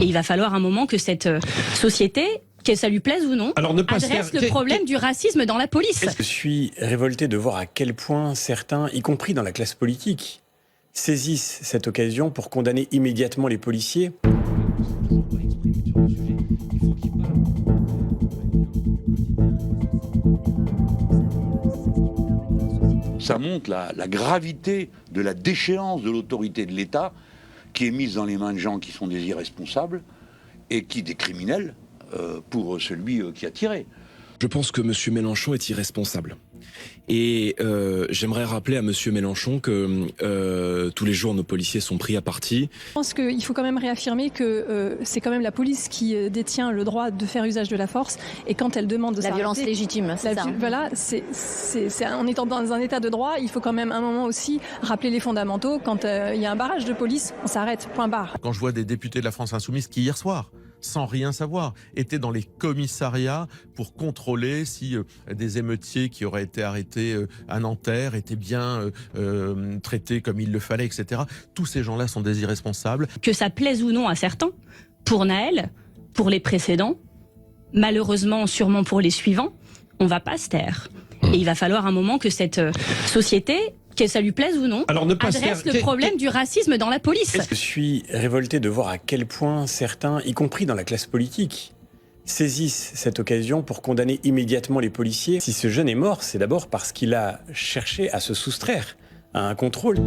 Et il va falloir un moment que cette société, que ça lui plaise ou non, adresse le problème du racisme dans la police. Je suis révolté de voir à quel point certains, y compris dans la classe politique, saisissent cette occasion pour condamner immédiatement les policiers. Ça montre la gravité de la déchéance de l'autorité de l'État qui est mise dans les mains de gens qui sont des irresponsables et des criminels pour celui qui a tiré. Je pense que M. Mélenchon est irresponsable. Et j'aimerais rappeler à M. Mélenchon que tous les jours nos policiers sont pris à partie. Je pense qu'il faut quand même réaffirmer que c'est quand même la police qui détient le droit de faire usage de la force, et quand elle demande de la violence légitime, c'est ça. Voilà, en étant dans un état de droit, il faut quand même un moment aussi rappeler les fondamentaux. Quand il y a un barrage de police, on s'arrête, point barre. Quand je vois des députés de la France Insoumise qui hier soir, sans rien savoir, étaient dans les commissariats pour contrôler si des émeutiers qui auraient été arrêtés à Nanterre étaient bien traités comme il le fallait, etc. Tous ces gens-là sont des irresponsables. Que ça plaise ou non à certains, pour Naël, pour les précédents, malheureusement sûrement pour les suivants, on ne va pas se taire. Et il va falloir un moment que cette société, que ça lui plaise ou non, adresse le problème du racisme dans la police. Je suis révolté de voir à quel point certains, y compris dans la classe politique, saisissent cette occasion pour condamner immédiatement les policiers. Si ce jeune est mort, c'est d'abord parce qu'il a cherché à se soustraire à un contrôle.